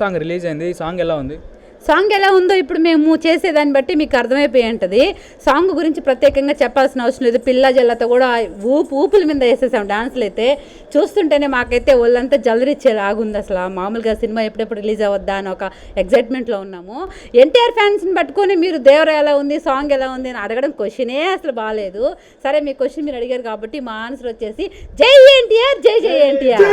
Song release అయింది. ఈ song ఎలా ఉంది? సాంగ్ ఎలా ఉందో ఇప్పుడు మేము చేసేదాన్ని బట్టి మీకు అర్థమైపోయి ఉంటుంది. సాంగ్ గురించి ప్రత్యేకంగా చెప్పాల్సిన అవసరం లేదు. పిల్ల జల్లతో కూడా ఊపుల మీద వేసేసాం డాన్సులు అయితే. చూస్తుంటేనే మాకైతే ఒళ్ళంతా జలరిచ్చేలాగుంది. అసలు మామూలుగా సినిమా ఎప్పుడెప్పుడు రిలీజ్ అవ్వద్దా అని ఒక ఎగ్జైట్మెంట్లో ఉన్నాము. ఎన్టీఆర్ ఫ్యాన్స్ని పట్టుకొని మీరు దేవర ఎలా ఉంది, సాంగ్ ఎలా ఉంది అని అడగడం క్వశ్చనే అసలు బాగాలేదు. సరే, మీ క్వశ్చన్ మీరు అడిగారు కాబట్టి మా ఆన్సర్ వచ్చేసి జై ఎన్టీఆర్, జై జై ఎన్టీఆర్.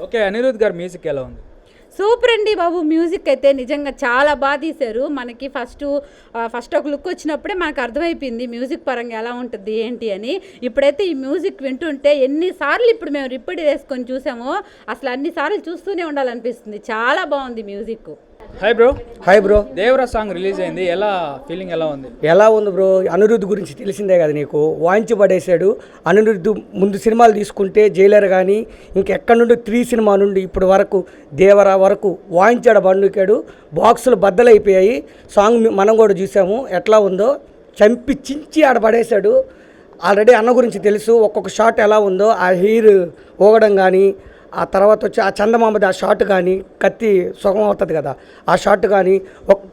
ఓకే, అనిరుద్ధ్ గారు మ్యూజిక్ ఎలా ఉంది? సూపర్ అండి బాబు. మ్యూజిక్ అయితే నిజంగా చాలా బాగా తీశారు. మనకి ఫస్ట్ ఒక లుక్ వచ్చినప్పుడే మనకు అర్థమైపోయింది మ్యూజిక్ పరంగా ఎలా ఉంటుంది ఏంటి అని. ఇప్పుడైతే ఈ మ్యూజిక్ వింటుంటే ఎన్నిసార్లు ఇప్పుడు మేము రిపీట్ చేసుకొని చూసామో అసలు అన్నిసార్లు చూస్తూనే ఉండాలనిపిస్తుంది. చాలా బాగుంది music. Hi bro. Hi bro. Devara song release అయింది, ఫీలింగ్ ఎలా ఉంది? ఎలా ఉంది బ్రో? అనిరుద్ధ్ గురించి తెలిసిందే కదా నీకు, వాయించి పడేశాడు. అనిరుద్ధ్ ముందు సినిమాలు తీసుకుంటే జైలర్ కానీ ఇంకెక్కడి నుండి 3 సినిమా నుండి ఇప్పటి వరకు దేవరా వరకు వాయించాడు, బండుకాడు. బాక్సులు బద్దలైపోయాయి. సాంగ్ మనం కూడా చూసాము ఎట్లా ఉందో. చంపి చించి ఆడ పడేశాడు. ఆల్రెడీ అన్న గురించి తెలుసు, ఒక్కొక్క షాట్ ఎలా ఉందో. ఆ హెయిర్ ఊగడం కానీ, ఆ తర్వాత వచ్చి ఆ చందమామది ఆ షాట్ కానీ, కత్తి సుఖం అవుతుంది కదా ఆ షాట్ కానీ,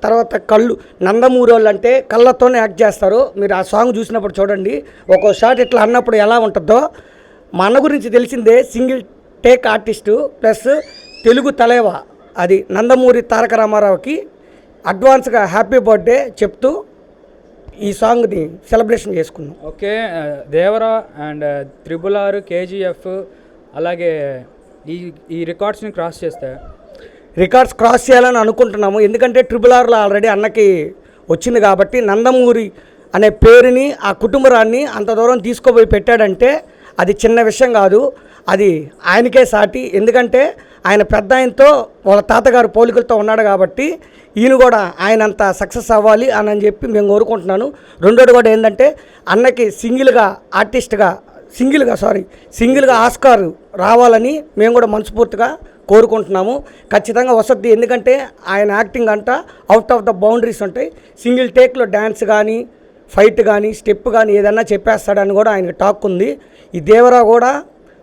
తర్వాత కళ్ళు నందమూరి వాళ్ళు అంటే కళ్ళతోనే యాక్ట్ చేస్తారు. మీరు ఆ సాంగ్ చూసినప్పుడు చూడండి, ఒక్కో షాట్ ఇట్లా అన్నప్పుడు ఎలా ఉంటుందో. మా అన్న గురించి తెలిసిందే, single take artist plus Telugu తలేవా. అది నందమూరి తారక రామారావుకి అడ్వాన్స్గా హ్యాపీ బర్త్డే చెప్తూ ఈ సాంగ్ని సెలబ్రేషన్ చేసుకున్నాం. Okay, Devara and RRR, KGF అలాగే ఈ రికార్డ్స్ని క్రాస్ చేయాలని అనుకుంటున్నాము. ఎందుకంటే RRRలో ఆల్రెడీ అన్నకి వచ్చింది కాబట్టి నందమూరి అనే పేరుని ఆ కుటుంబరాన్ని అంత దూరం తీసుకుపోయి పెట్టాడంటే అది చిన్న విషయం కాదు, అది ఆయనకే సాటి. ఎందుకంటే ఆయన పెద్ద ఆయనతో వాళ్ళ తాతగారు పోలికలతో ఉన్నాడు కాబట్టి ఈయన కూడా ఆయన అంత సక్సెస్ అవ్వాలి అని చెప్పి మేము కోరుకుంటున్నాను. రెండోది కూడా ఏంటంటే అన్నకి సింగిల్గా ఆస్కార్ రావాలని మేము కూడా మనస్ఫూర్తిగా కోరుకుంటున్నాము. ఖచ్చితంగా వసతి, ఎందుకంటే ఆయన యాక్టింగ్ అంతా అవుట్ ఆఫ్ ద బౌండరీస్ ఉంటాయి. సింగిల్ టేక్లో డ్యాన్స్ కానీ, ఫైట్ కానీ, స్టెప్ కానీ ఏదన్నా చెప్పేస్తాడని కూడా ఆయనకు టాక్ ఉంది. ఈ దేవరా కూడా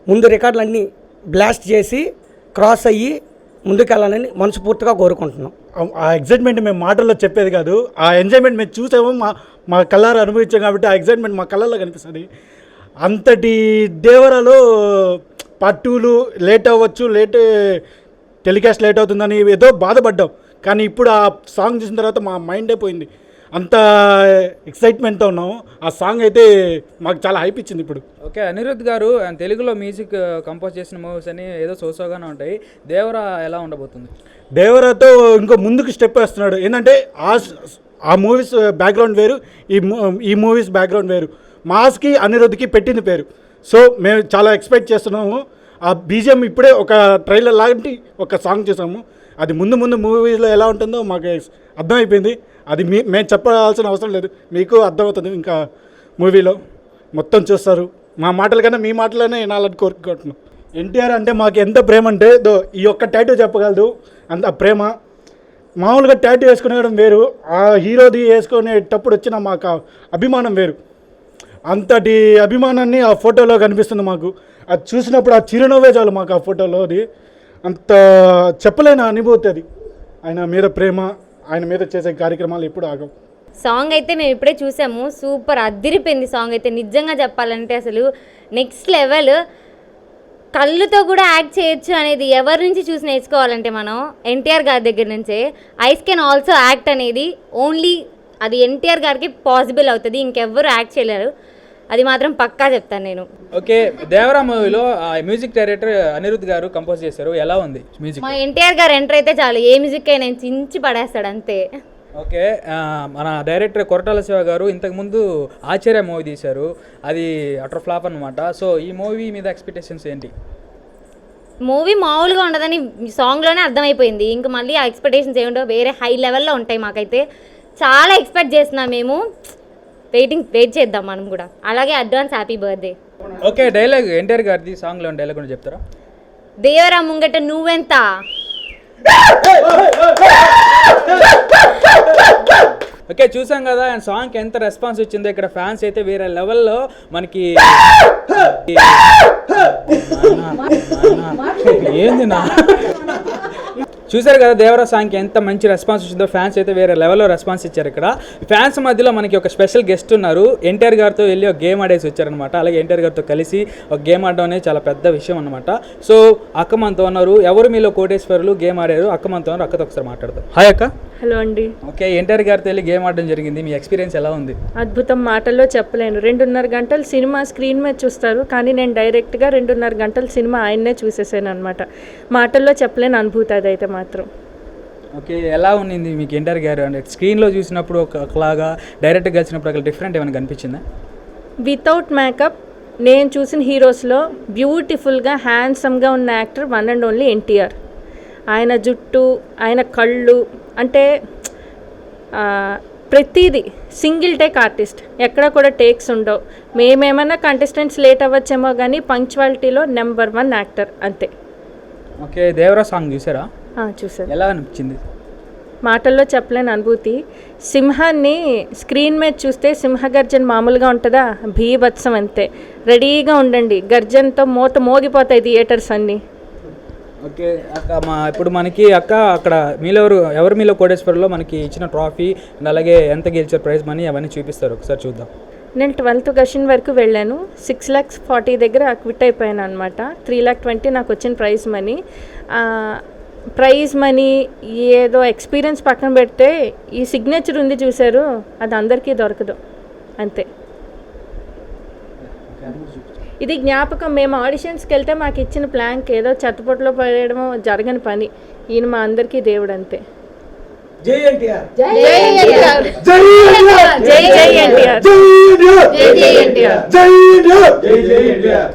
ముందు రికార్డులన్నీ బ్లాస్ట్ చేసి క్రాస్ అయ్యి ముందుకెళ్ళాలని మనస్ఫూర్తిగా కోరుకుంటున్నాం. ఆ ఎగ్జైట్మెంట్ మేము మాటల్లో చెప్పేది కాదు, ఆ ఎంజాయ్మెంట్ మేము చూసాము, మా కళ్ళారు అనుభవించాం కాబట్టి ఆ ఎగ్జైట్మెంట్ మా కళ్ళల్లో కనిపిస్తుంది. అంతటి దేవరాలో పార్ట్ 2లు లేట్ అవ్వచ్చు, టెలికాస్ట్ లేట్ అవుతుందని ఏదో బాధపడ్డాం. కానీ ఇప్పుడు ఆ సాంగ్ చూసిన తర్వాత మా మైండే పోయింది. అంత ఎక్సైట్మెంట్తో ఉన్నాము. ఆ సాంగ్ అయితే మాకు చాలా హైప్ ఇచ్చింది ఇప్పుడు. ఓకే, అనిరుద్ధ్ గారు తెలుగులో మ్యూజిక్ కంపోజ్ చేసిన మూవీస్ అని ఏదో సోసోగానే ఉంటాయి. దేవరా ఎలా ఉండబోతుంది? దేవరాతో ఇంకో ముందుకు స్టెప్ వేస్తున్నాడు. ఏంటంటే ఆ మూవీస్ బ్యాక్గ్రౌండ్ వేరు, ఈ మూవీస్ బ్యాక్గ్రౌండ్ వేరు. మాస్కి అనిరుద్ధ్కి పెట్టింది పేరు. సో మేము చాలా ఎక్స్పెక్ట్ చేస్తున్నాము. ఆ బీజిఎం ఇప్పుడే ఒక ట్రైలర్ లాంటి ఒక సాంగ్ చూసాము. అది ముందు మూవీలో ఎలా ఉంటుందో మాకు అర్థమైపోయింది. అది మేము చెప్పాల్సిన అవసరం లేదు, మీకు అర్థమవుతుంది. ఇంకా మూవీలో మొత్తం చూస్తారు. మా మాటల కన్నా మీ మాటలోనే వినాలని కోరుకుంటున్నాం. ఎన్టీఆర్ అంటే మాకు ఎంత ప్రేమ అంటే ఈ ఒక్క టాటూ చెప్పగలదు అంత ప్రేమ. మామూలుగా టాటూ వేసుకునేయడం వేరు, ఆ హీరోది వేసుకునేటప్పుడు వచ్చిన మాకు అభిమానం వేరు. అంతటి అభిమానాన్ని ఆ ఫోటోలో కనిపిస్తుంది మాకు. అది చూసినప్పుడు ఆ చిరునవ్వే చాలు మాకు ఆ ఫోటోలో. అది అంత చెప్పలేని అనుభూతి. అది ఆయన మీద ప్రేమ, ఆయన మీద చేసే కార్యక్రమాలు ఎప్పుడు ఆగవు. సాంగ్ అయితే మేము ఇప్పుడే చూసాము, సూపర్ అదిరిపోయింది సాంగ్ అయితే. నిజంగా చెప్పాలంటే అసలు నెక్స్ట్ లెవెల్. కళ్ళుతో కూడా యాక్ట్ చేయొచ్చు అనేది ఎవరి నుంచి చూసి నేర్చుకోవాలంటే మనం ఎన్టీఆర్ గారి దగ్గర నుంచే. ఐస్ కెన్ ఆల్సో యాక్ట్ అనేది ఓన్లీ అది ఎన్టీఆర్ గారికి పాసిబుల్ అవుతుంది, ఇంకెవ్వరు యాక్ట్ చేయలేరు. అది మాత్రం పక్కా చెప్తాను నేను. ఓకే, దేవరా మూవీలో మ్యూజిక్ డైరెక్టర్ అనిరుద్ధ్ గారు కంపోజ్ చేశారు, ఎలా ఉంది మ్యూజిక్? మా ఎన్టీఆర్ గారు ఎంటర్ అయితే చాలు, ఏ మ్యూజిక్ అయినా చించి పడేస్తాడు అంతే. ఓకే, మన డైరెక్టర్ కొరటాల శివ గారు ఇంతకుముందు ఆచార్య మూవీ తీశారు, అది అటర్ ఫ్లాప్ అనమాట. సో ఈ మూవీ మీద ఎక్స్పెక్టేషన్స్ ఏంటి? మూవీ మామూలుగా ఉండదని సాంగ్లోనే అర్థమైపోయింది. ఇంక మళ్ళీ ఆ ఎక్స్పెక్టేషన్స్ ఏముంటో వేరే హై లెవెల్లో ఉంటాయి. మాకైతే చాలా ఎక్స్పెక్ట్ చేస్తున్నాం మేము. వెయిట్ చేద్దాం మనం కూడా. అలాగే advance happy birthday. Okay, dialogue NTR గారిది సాంగ్లో డైలాగ్ కూడా చెప్తారా? దేవరా ముంగట నువ్వెంత ఓకే, చూసాం కదా ఆయన సాంగ్కి ఎంత రెస్పాన్స్ వచ్చిందో. ఇక్కడ ఫ్యాన్స్ అయితే వేరే లెవెల్లో మనకి ఏంది నా చూసారు కదా దేవరా సాంగ్కి ఎంత మంచి రెస్పాన్స్ వచ్చిందో. ఫ్యాన్స్ అయితే వేరే లెవెల్లో రెస్పాన్స్ ఇచ్చారు. ఇక్కడ ఫ్యాన్స్ మధ్యలో మనకి ఒక స్పెషల్ గెస్ట్ ఉన్నారు. ఎన్టీఆర్ గారితో వెళ్ళి ఒక గేమ్ ఆడేసి వచ్చారనమాట. అలాగే ఎన్టీఆర్ గారితో కలిసి ఒక గేమ్ ఆడడం అనేది చాలా పెద్ద విషయం అనమాట. సో అక్క మనతో ఉన్నారు. ఎవరు మీలో కోటేశ్వరులు గేమ్ ఆడారు? అక్క మనతో ఉన్నారు. అక్కతో ఒకసారి మాట్లాడతాం. హాయ్ అక్క. హలో అండి. ఓకే, ఎన్టీఆర్ గారితో వెళ్ళి గేమ్ ఆడడం జరిగింది. మీ ఎక్స్పీరియన్స్ ఎలా ఉంది? అద్భుతం, మాటల్లో చెప్పలేను. 2.5 గంటలు సినిమా స్క్రీన్ మీద చూస్తారు, కానీ నేను డైరెక్ట్గా 2.5 గంటల సినిమా ఆయన్నే చూసేసాను అనమాట. మాటల్లో చెప్పలేని అనుభూతి అదైతే మాత్రం. ఓకే, ఎలా ఉన్నింది మీకు ఎన్టీఆర్ గారు? అంటే స్క్రీన్లో చూసినప్పుడు ఒకలాగా, డైరెక్ట్గా కలిసినప్పుడు అక్కడ డిఫరెంట్ ఏమైనా కనిపించిందా? వితౌట్ మేకప్ నేను చూసిన హీరోస్లో బ్యూటిఫుల్గా హ్యాండ్సమ్గా ఉన్న actor one and only NTR. ఆయన జుట్టు, ఆయన కళ్ళు, అంటే ప్రతిదీ సింగిల్ టేక్ ఆర్టిస్ట్. ఎక్కడ కూడా టేక్స్ ఉండవు. మేమేమన్నా కంటెస్టెంట్స్ లేట్ అవ్వచ్చేమో కానీ పంక్చువాలిటీలో నెంబర్ 1 యాక్టర్ అంతే. ఓకే, దేవరా సాంగ్ చూసారా? చూసాను. ఎలా అనిపించింది? మాటల్లో చెప్పలేని అనుభూతి. సింహాన్ని స్క్రీన్ మీద చూస్తే సింహగర్జన మామూలుగా ఉంటుందా? భీభత్సం అంతే. రెడీగా ఉండండి, గర్జనతో మోగిపోతాయి థియేటర్స్ అన్నీ. ఓకే అక్క, ఇప్పుడు మనకి అక్క అక్కడ ఎవరు మీలో కోటేశ్వరంలో మనకి ఇచ్చిన ట్రాఫీ అండ్ అలాగే ఎంత గెలిచారు ప్రైజ్ మనీ అవన్నీ చూపిస్తారు, ఒకసారి చూద్దాం. నేను 12th గషన్ వరకు వెళ్ళాను. 6,40,000 దగ్గర క్విట్ అయిపోయాను అనమాట. 3,20,000 నాకు వచ్చిన ప్రైజ్ మనీ ఏదో ఎక్స్పీరియన్స్ పక్కన పెడితే ఈ సిగ్నేచర్ ఉంది చూశారు, అది అందరికీ దొరకదు అంతే. ఇది జ్ఞాపకం. మేము ఆడిషన్స్కి వెళ్తే మాకు ఇచ్చిన ప్లాంక్ ఏదో చెత్తపొట్టులో పడేయడం జరగని పని. ఈయన మా అందరికీ దేవుడు అంతే. జై ఎన్టీఆర్. జై ఎన్టీఆర్. జై ఎన్టీఆర్. జై ఎన్టీఆర్. జై ఎన్టీఆర్. జై ఎన్టీఆర్. జై ఎన్టీఆర్.